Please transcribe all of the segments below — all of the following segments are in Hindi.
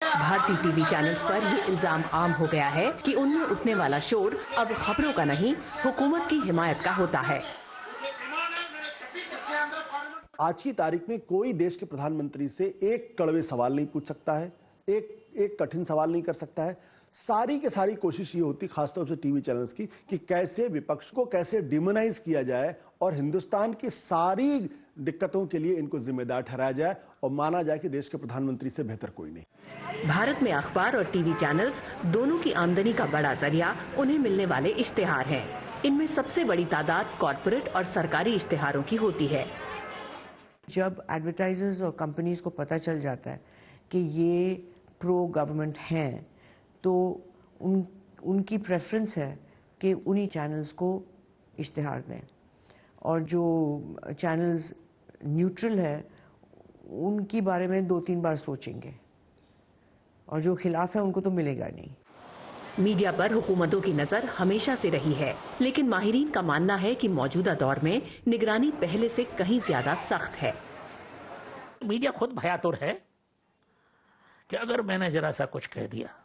भारतीय टीवी चैनल्स पर ये इल्जाम आम हो गया है कि उनमें उठने वाला शोर अब खबरों का नहीं, हुकूमत की हिमायत का होता है। आज की तारीख में कोई देश के प्रधानमंत्री से एक कड़वे सवाल नहीं पूछ सकता है, एक कठिन सवाल नहीं कर सकता है। सारी की सारी कोशिश ये होती, खासतौर से टीवी चैनल्स की, कि कैसे विपक्ष को कैसे डिमोनाइज किया जाए और हिंदुस्तान की सारी दिक्कतों के लिए इनको जिम्मेदार ठहराया जाए और माना जाए कि देश के प्रधानमंत्री से बेहतर कोई नहीं। भारत में अखबार और टीवी चैनल्स दोनों की आमदनी का बड़ा जरिया उन्हें मिलने वाले इश्तेहार हैं। इनमें सबसे बड़ी तादाद कॉर्पोरेट और सरकारी इश्तेहारों की होती है। जब एडवर्टाइजर्स और कंपनीज को पता चल जाता है कि ये प्रो गवर्नमेंट हैं, तो उनकी प्रेफरेंस है कि उन्हीं चैनल्स को इश्तिहार दें, और जो चैनल्स न्यूट्रल है उनके बारे में 2-3 बार सोचेंगे, और जो खिलाफ है उनको तो मिलेगा नहीं। मीडिया पर हुकूमतों की नजर हमेशा से रही है, लेकिन माहिरीन का मानना है कि मौजूदा दौर में निगरानी पहले से कहीं ज्यादा सख्त है। मीडिया खुद भयातुर है कि अगर मैंने जरा सा कुछ कह दिया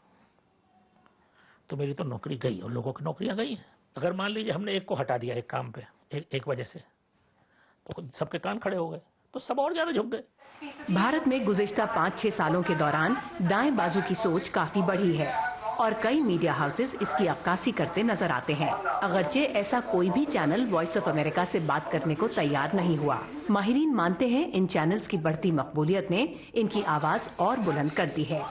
तो मेरी तो नौकरी गई और लोगों की नौकरियां गई हैं। अगर मान लीजिए हमने एक को हटा दिया एक काम पे, एक वजह से, तो सबके कान खड़े हो गए, तो सब और ज्यादा झुक गए। भारत में गुज़िश्ता 5-6 सालों के दौरान दाएं बाजू की सोच काफी बढ़ी है और कई मीडिया हाउसेस इसकी अक्कासी करते नजर आते हैं। अगरचे ऐसा कोई भी चैनल वॉइस ऑफ अमेरिका से बात करने को तैयार नहीं हुआ। माहिरीन मानते हैं इन चैनल्स की बढ़ती मकबूलियत ने इनकी आवाज और बुलंद कर दी है।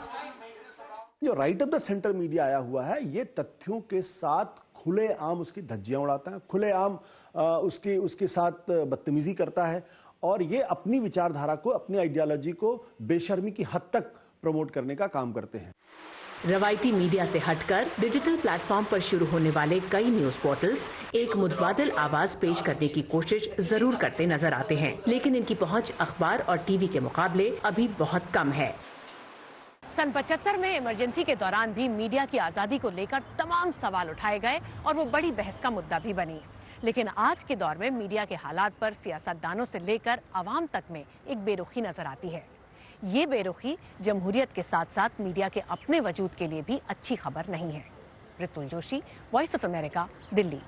जो right of the centre media आया हुआ है, ये तथ्यों के साथ खुलेआम उसकी धज्जियां उड़ाता है, खुलेआम उसके साथ बदतमीजी करता है, और ये अपनी विचारधारा को, अपनी आइडियोलॉजी को बेशर्मी की हद तक प्रमोट करने का काम करते हैं। रवायती मीडिया से हटकर डिजिटल प्लेटफॉर्म पर शुरू होने वाले कई न्यूज पोर्टल्स एक मुतबादिल आवाज पेश करने की कोशिश जरूर करते नजर आते हैं, लेकिन इनकी पहुंच अखबार और टीवी के मुकाबले अभी बहुत कम है। सन 75 में इमरजेंसी के दौरान भी मीडिया की आजादी को लेकर तमाम सवाल उठाए गए और वो बड़ी बहस का मुद्दा भी बनी। लेकिन आज के दौर में मीडिया के हालात पर सियासतदानों से लेकर आवाम तक में एक बेरुखी नजर आती है। ये बेरुखी जमहूरियत के साथ साथ मीडिया के अपने वजूद के लिए भी अच्छी खबर नहीं है। Ritul Joshi, voice of America, Delhi.